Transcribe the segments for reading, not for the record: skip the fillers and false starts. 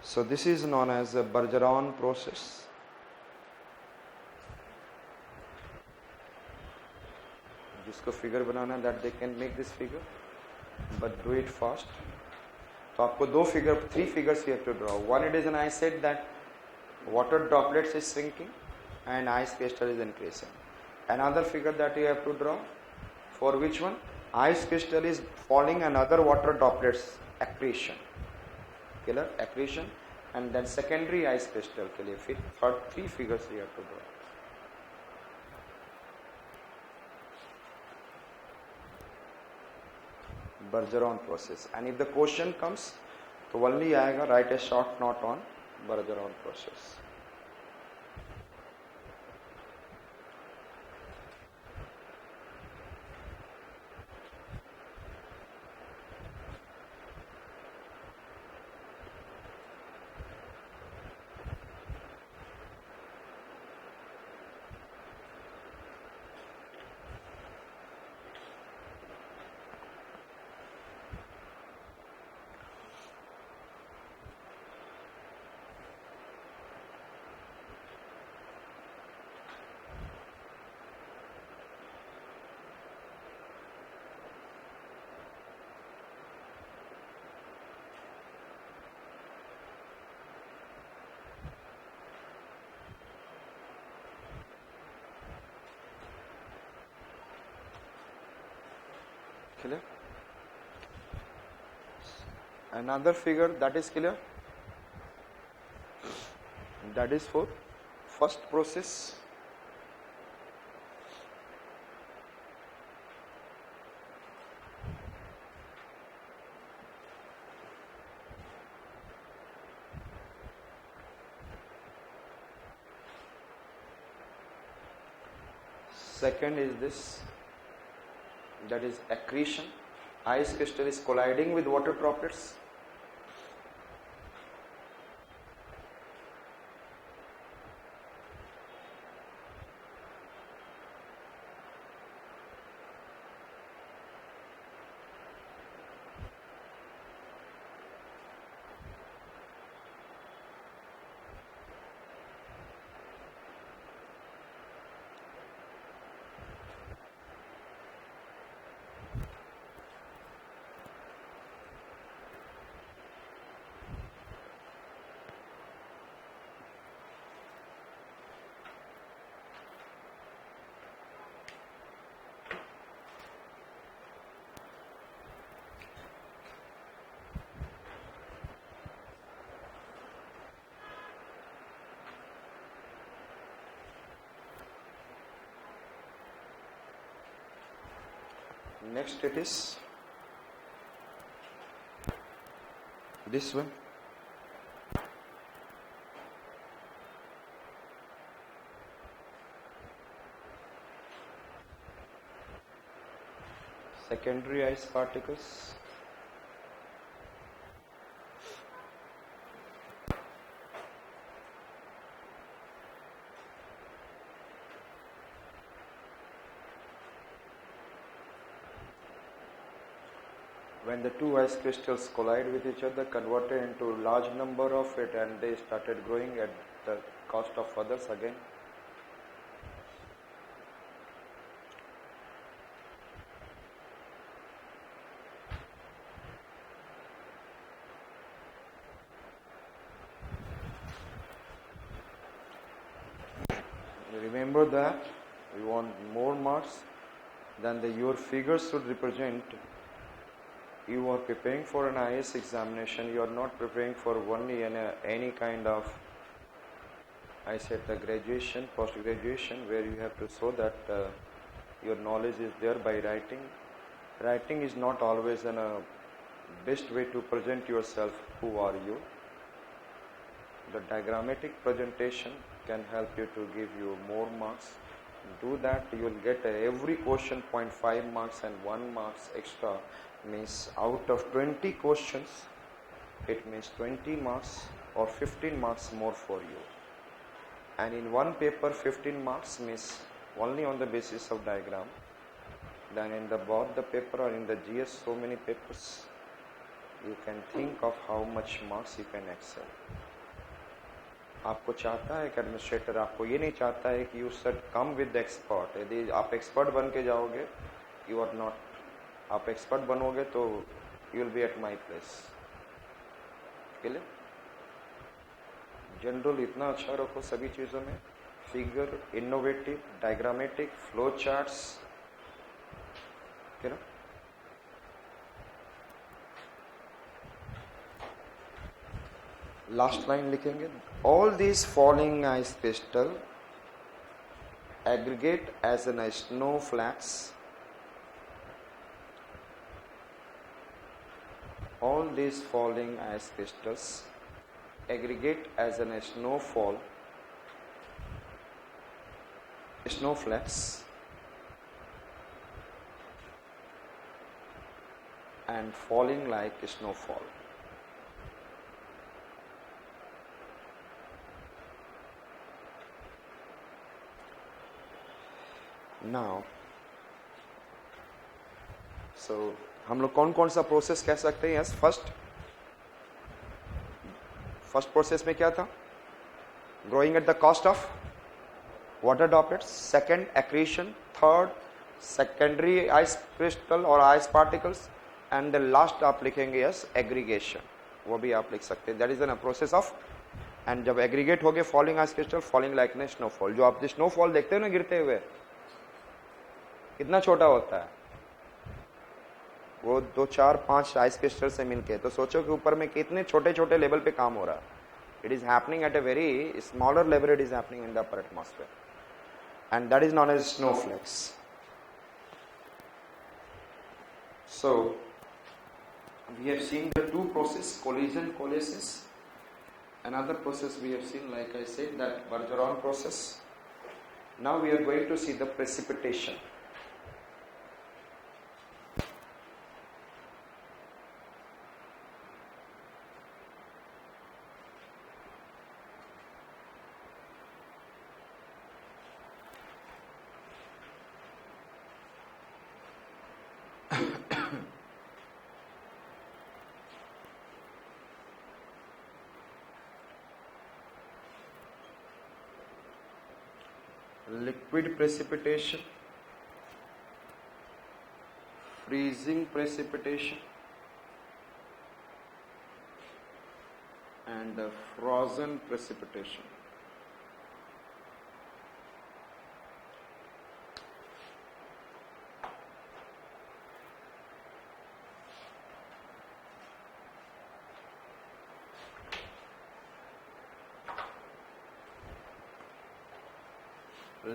So this is known as a Bergeron process. जिसको figure बनाना है that they can make this figure, but do it fast. तो आपको three figures you have to draw. One, it is an I said that water droplets is shrinking and ice crystal is increasing. Another figure that you have to draw, for which one? Ice crystal is falling and other water droplets accretion. Clear? Accretion. And then secondary ice crystal के लिए फिर three figures you have to draw. Bergeron process. And if the question comes, तो only आएगा write a short note on Bergeron process. Clear? Another figure that is clear, that is for first process. Second is this, that is accretion. Ice crystal is colliding with water droplets. Next it is this one. Secondary ice particles. When the two ice crystals collide with each other, converted into a large number of it, and they started growing at the cost of others again. Remember that you want more marks than your figures should represent. You are preparing for an IAS examination. You are not preparing for only any kind of, I said, the graduation, post-graduation, where you have to show that your knowledge is there by writing. Writing is not always a best way to present yourself. Who are you? The diagrammatic presentation can help you to give you more marks. Do that, you will get every question 0.5 marks and 1 marks extra. Means out of 20 questions, it means 20 marks or 15 marks more for you. And in one paper, 15 marks means only on the basis of diagram. Then in both the paper or in the GS, so many papers, you can think of how much marks you can excel. आपको चाहता है कि administrator आपको ये नहीं चाहता है कि you should come with expert. यदि आप एक्सपर्ट बन के जाओगे, यू आर नॉट. आप एक्सपर्ट बनोगे तो you will be at my place. Clear? General इतना अच्छा रखो सभी चीज़ों में. Figure, innovative, diagrammatic, flow charts. Clear? Last line लिखेंगे. All these falling ice crystal aggregate as an snow flakes. All these falling ice crystals aggregate as an snowflakes, and falling like snowfall. Now, so हम लोग कौन कौन सा process कह सकते हैं? Yes, first process में क्या था? Growing at the cost of water droplets. Second, accretion. Third, secondary ice crystal और ice particles. And the last आप लिखेंगे यस, एग्रीगेशन. वो भी आप लिख सकते हैं. That is an process of. And जब एग्रीगेट हो गए falling ice crystal, falling like ने स्नोफॉल. जो आप स्नोफॉल देखते हो ना गिरते हुए, कितना छोटा होता है वो 2, 4, 5 आइस क्रिस्टल से मिलके. तो सोचो कि ऊपर में कितने छोटे छोटे लेवल पे काम हो रहा है. It is happening at a very smaller level. It is happening in the upper atmosphere, and that is known as snowflakes. So we have seen the two process, collision coalescence. Another process we have seen, like I said, that Bergeron process. Now we are going to see the precipitation. Liquid precipitation, freezing precipitation, and frozen precipitation.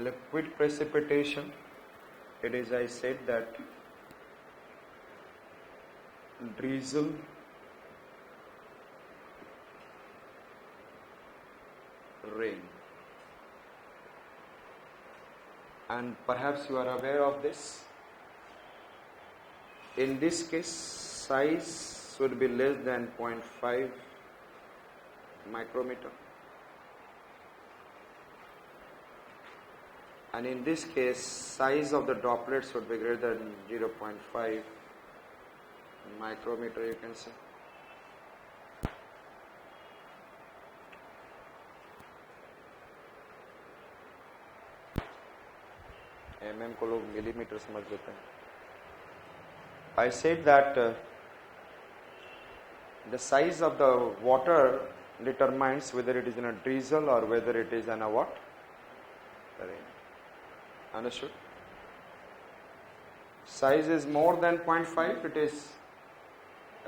Liquid precipitation, it is, I said, that drizzle, rain. And perhaps you are aware of this. In this case, size should be less than 0.5 micrometer. And in this case, size of the droplets should be greater than 0.5 micrometer, you can say. mm को लोग millimetre समझ लेते हैं. I said that the size of the water determines whether it is in a drizzle or whether it is in a what? Rain. Understood? Size is more than 0.5, it is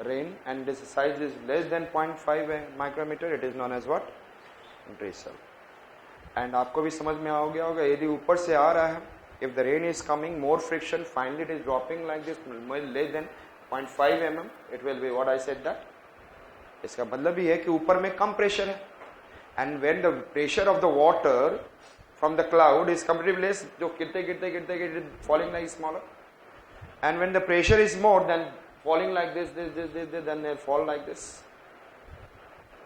rain, and this size is less than 0.5 micrometer, it is known as what? Drizzle. And आपको भी समझ में आ गया होगा, यदि ऊपर से आ रहा है, if the rain is coming, more friction, finally it is dropping like this, less than 0.5 mm, it will be what I said that. इसका मतलब ये है कि ऊपर में कम प्रेशर है, and when the pressure of the water from the cloud is comparatively less, जो गिरते falling like smaller, and when the pressure is more than falling like this, then they fall like this.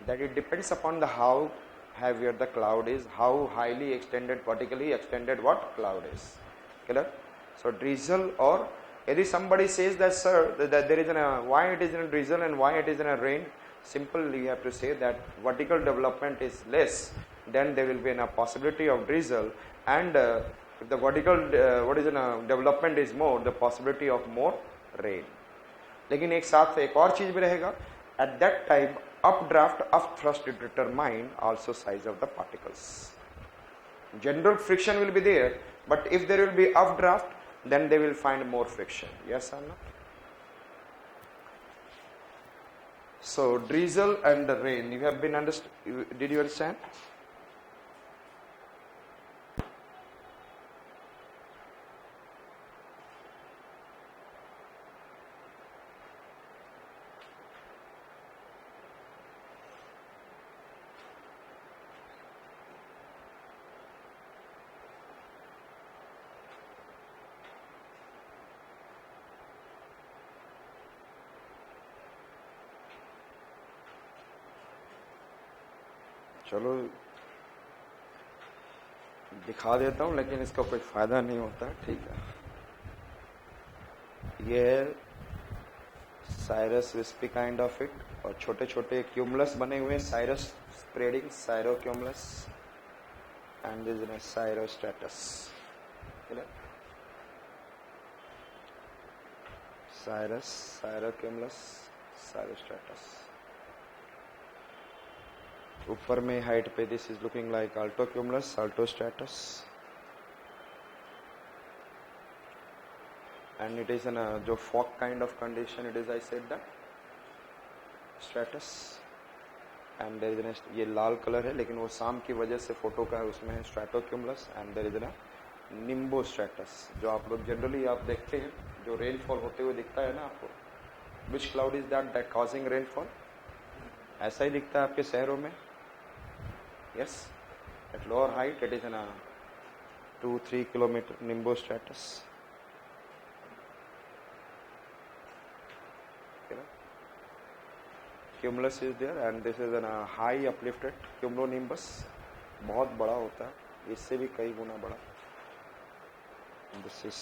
That it depends upon the how heavier the cloud is, how highly extended, vertically extended what cloud is. Clear? So drizzle or यदि somebody says that sir that there is why it is in a drizzle and why it is in a rain, simply you have to say that vertical development is less, then there will be a possibility of drizzle, and if the vertical development is more, the possibility of more rain. लेकिन एक साथ एक और चीज भी रहेगा, at that time updraft upthrust determine also size of the particles. General friction will be there, but if there will be updraft, then they will find more friction. Yes or no? So drizzle and the rain, you have been understood. Did you understand? चलो दिखा देता हूं, लेकिन इसका कोई फायदा नहीं होता. ठीक है, ये है cirrus wispy kind of it, और छोटे छोटे क्यूमुलस बने हुए, cirrus spreading, cirrocumulus, and this is cirrostratus. Cirrus, cirrocumulus, cirrostratus. ऊपर में हाइट पे this is looking like altocumulus, altostratus, and it is an जो fog kind of condition, it is I said that stratus, and there is ये लाल colour है, लेकिन वो शाम की वजह से फोटो का है, उसमें है स्ट्रेटोक्यूमुलस, एंड देयर इज एन निम्बोस्ट्रेटस, जो आप लोग जनरली आप देखते हैं, जो रेनफॉल होते हुए दिखता है ना आपको. Which cloud is that causing rainfall? ऐसा ही दिखता है आपके शहरों में. Yes, at lower height it is in a 2-3 kilometer nimbostratus. Cumulus is there, and this is a high uplifted cumulonimbus. बहुत बड़ा होता है, इससे भी कई गुना बड़ा. This is